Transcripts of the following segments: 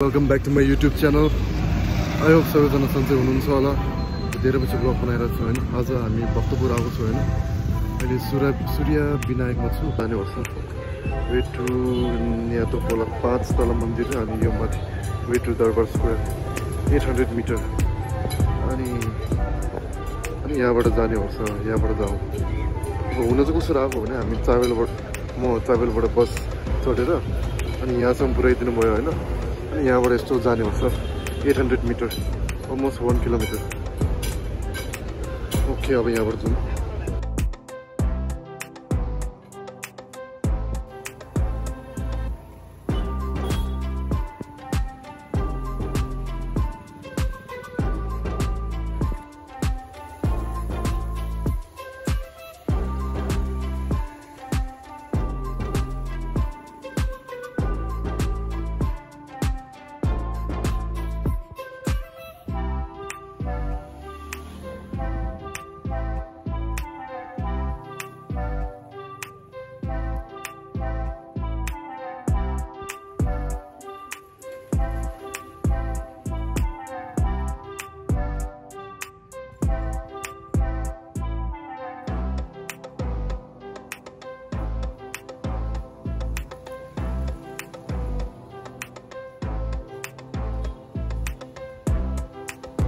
Welcome back to my YouTube channel. I hope सबैजना सन्चै हुनुहुन्छ होला। धेरै पछि ब्लग बनाइरहेको छु होइन। आज हामी भक्तपुर आएको छौँ होइन। अहिले सूर्य विनायकमा छु। जाने वर्ष वे टु यहाँ त पोला 5 तला मन्दिर अनि यो माथि वे टु दरबार स्क्वायर 800 मिटर अनि यहाँबाट जाने वर्ष। यहाँबाट जाउँ अब हुन चाहिँ कसरी आएको भने हामी चाबेलबाट बस चढेर अनि यहाँसम्म पुऱ्याइदिनु भयो होइन। अनि यहाँबाट यस्तो जाने वर्ष 800 मिटर अलमोस्ट 1 किलोमिटर। ओके अब यहाँबाट जाउँ।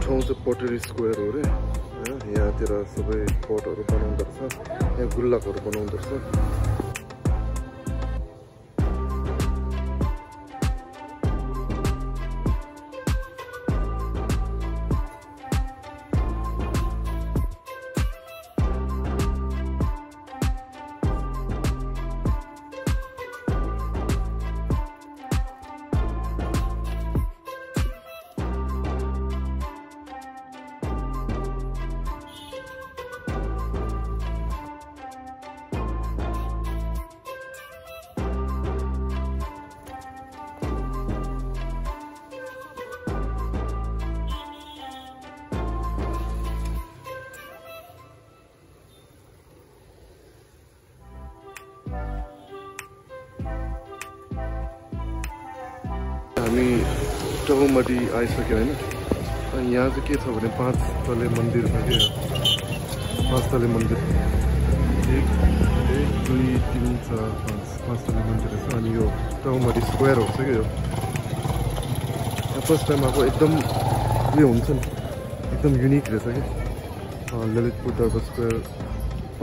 ठाउँ चाहिँ पटरी स्क्वायर हो रे। यहाँतिर सबै पटहरू बनाउँदो रहेछ, यहाँ गुल्लाकहरू बनाउँदो रहेछ। हामी टहुमडी आइसक्यो होइन। अनि यहाँ चाहिँ के छ भने 5 तले मन्दिर छ कि 5 तले मन्दिर 1 2 3 4 5 तले मन्दिर छ। अनि यो टहुमडी स्क्वायर हो कि यो फर्स्ट टाइम आएको एकदम उयो हुन्छ नि, एकदम युनिक रहेछ कि ललितपुर दरबार स्क्वायर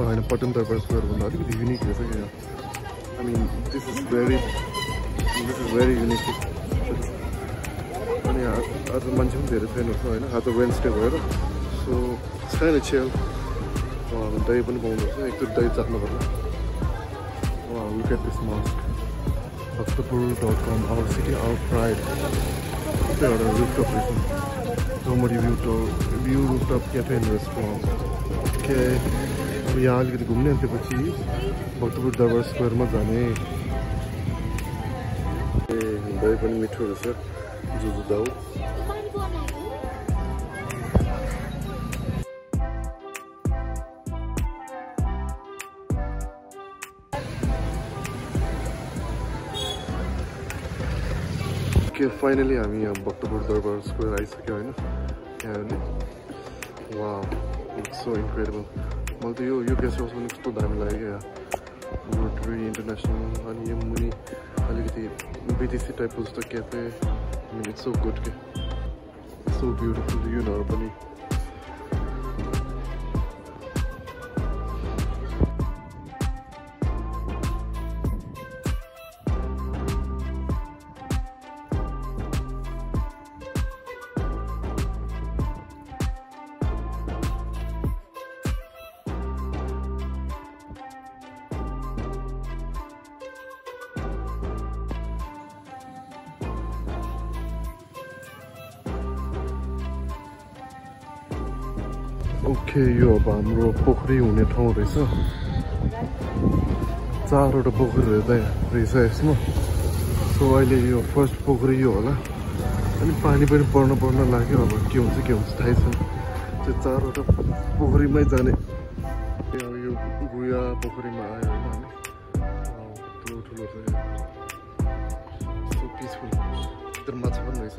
होइन पटन दरबार स्क्वायर भन्दा अलिकति युनिक रहेछ कि यो। I mean this is very unique. अनि आज मान्छे पनि धेरै छैन होइन। आज वेन्सडे भएर सो छैन छेउ दही पनि पाउँदो रहेछ। एकचोटि दही चाख्नुपर्छ। लुक एट दिस मस्क भक्तपुर.com आवर सिटी आवर प्राइड। त्यही एउटा रुफटप रहेछ Taumadhi view rooftop cafe and restaurant. Okay अब यहाँ अलिकति घुम्ने अनि त्यसपछि भक्तपुर दरबार स्क्वायरमा जाने। ए दही पनि मिठो रहेछ जुजु दाउ। के फाइनली हामी यहाँ भक्तपुर दरबार स्क्वायर आइसक्यो होइन। यहाँ वाउ इट्स सो इन्क्रेडिबल। मलाई त यो गेस्ट हाउस पनि कस्तो दामी लाग्यो क्या। रोटरी इन्टरनेसनल अनि यो मुनि अलिकति विदेशी टाइपको जस्तो क्याफे। इट्स सो गुड के सो ब्युटिफुल युनहरू पनि। ओके यो अब हाम्रो पोखरी हुने ठाउँ रहेछ। 4वटा पोखरी रहेछ यसमा। सो अहिले यो फर्स्ट पोखरी यो होला। अनि पानी पनि पर्न लाग्यो। अब के हुन्छ थाहै छैन। त्यो 4वटा पोखरीमै जाने। यो गुया पोखरीमा आयो होइन हामी। ठुलो ठुलो छ सो पिसफुल। भित्र माछा पनि रहेछ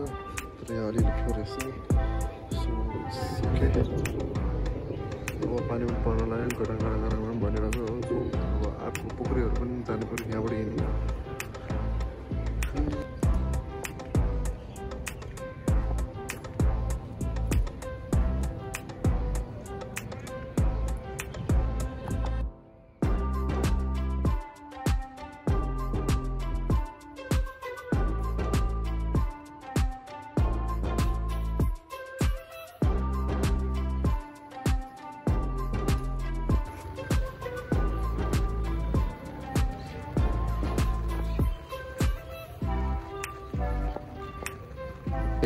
तर यहाँ अलिअलि फोहोर रहेछ सो ओके अब पानी पनि पर्न लाग्यो गडा पनि भनिरहेको हो अब अर्को पोखरीहरू पनि जानु पऱ्यो यहाँबाट हिँड्नु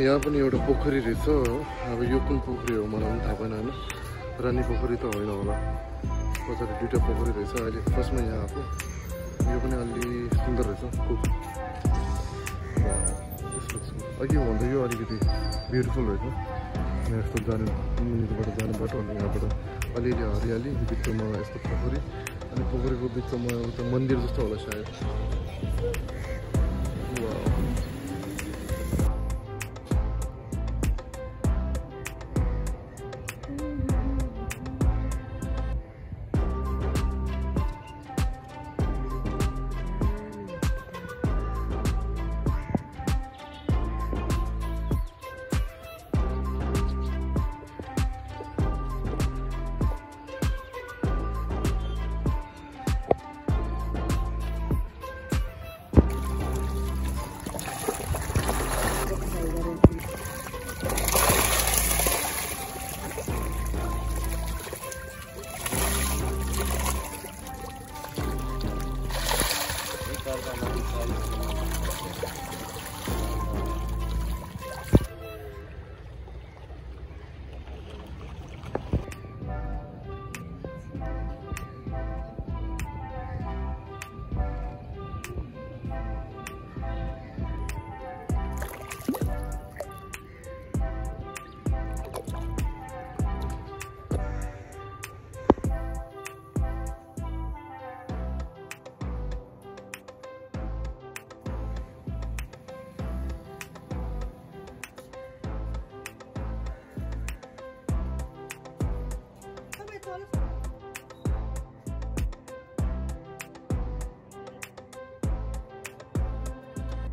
यहाँ पनि एउटा पोखरी रहेछ अब यो कुन पोखरी हो मलाई पनि थाहा भएन होइन रानी पोखरी त होइन होला पछाडि दुईवटा पोखरी रहेछ अहिले फर्स्टमा यहाँ आएको यो पनि अलि सुन्दर रहेछ अघि भन्दा यो अलिकति ब्युटिफुल रहेछ यहाँ यस्तो जाने मुनिबाट जाने बाटो अनि यहाँबाट अलिअलि हरियाली बिचमा यस्तो पोखरी अनि पोखरीको बिचमा एउटा मन्दिर जस्तो होला सायद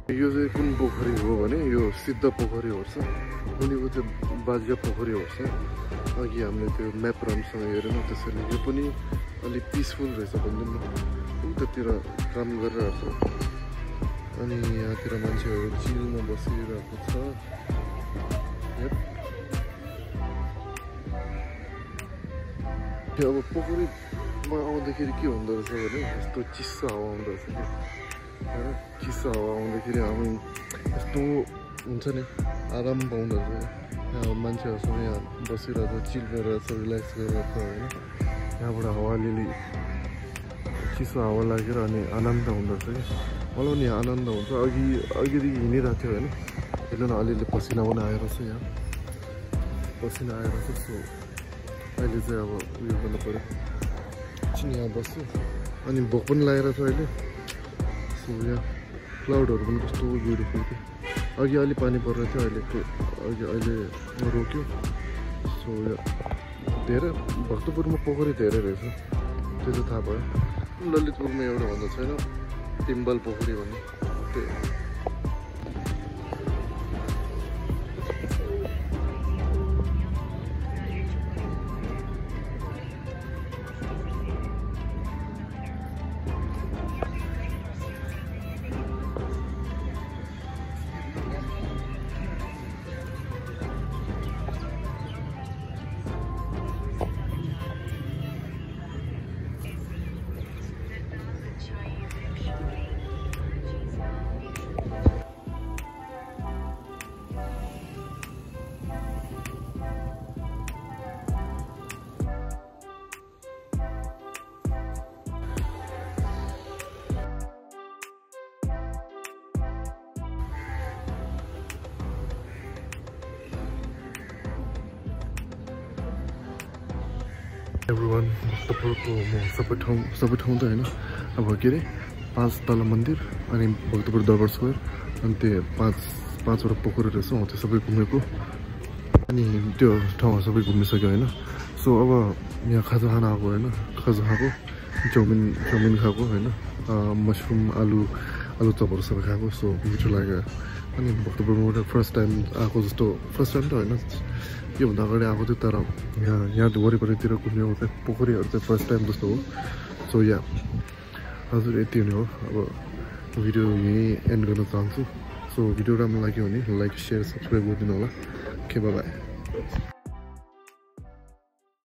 यो चाहिँ कुन पोखरी हो भने यो सिद्ध पोखरी हो मुनिको चाहिँ बाजिया पोखरी हो अघि हामीले त्यो म्याप राम्रोसँग हेरेन त्यसैले यो पनि अलिक पिसफुल रहेछ भनिदिनु उतातिर काम गरिरहेको छ अनि यहाँतिर मान्छेहरू चिलमा बसिरहेको छ अब पोखरीमा आउँदाखेरि के हुँदो रहेछ भने यस्तो चिसो हावा आउँदो रहेछ चिसो हावा आउँदाखेरि हामी यस्तो हुन्छ नि आराम पाउँदो रहेछ यहाँ मान्छेहरूसँग यहाँ बसिरहेको चिल गरिरहेको छ रिल्याक्स गरिरहेको छ होइन यहाँबाट हावा अलिअलि चिसो हावा लागेर अनि आनन्द हुँदो रहेछ कि मलाई पनि आनन्द हुन्छ अघिदेखि हिँडिरहेको थियो होइन हेर्नु न अलिअलि पसिना पनि आएर छ यहाँ पसिना आएर छ सो अहिले चाहिँ अब उयो गर्नु पऱ्यो एकछिन यहाँ बस्छु अनि भोक पनि लागेर छ अहिले सो यहाँ क्लाउडहरू पनि कस्तो ब्युटिफुल थियो अघि अलि पानी परिरहेको थियो अहिले रोक्यो सो यो धेरै भक्तपुरमा पोखरी धेरै रहेछ त्यो चाहिँ थाहा भयो ललितपुरमा एउटा भन्दा छैन टिम्बल पोखरी भन्ने त्यही एभ्रिवान भक्तपुरको म सबै ठाउँ त होइन अब के अरे 5 तला मन्दिर अनि भक्तपुर दरबार स्क्वायर अनि त्यो 5वटा पोखरी रहेछ त्यो सबै घुमेको अनि त्यो ठाउँहरू सबै घुमिसक्यो होइन सो अब यहाँ खाजा खान आएको होइन खाजा खाएको चाउमिन खाएको होइन मसरुम आलु चपहरू सबै खाएको सो मिठो लाग्यो अनि भक्तपुरमा फर्स्ट टाइम आएको जस्तो फर्स्ट टाइम त होइन योभन्दा अगाडि आएको थियो तर यहाँ वरिपरितिर घुम्यो चाहिँ पोखरीहरू चाहिँ फर्स्ट टाइम जस्तो हो सो या हजुर यति नै हो अब भिडियो यहीँ एन्ड गर्न चाहन्छु सो भिडियो राम्रो लाग्यो भने लाइक सेयर सब्सक्राइब गरिदिनु होला ओके बाई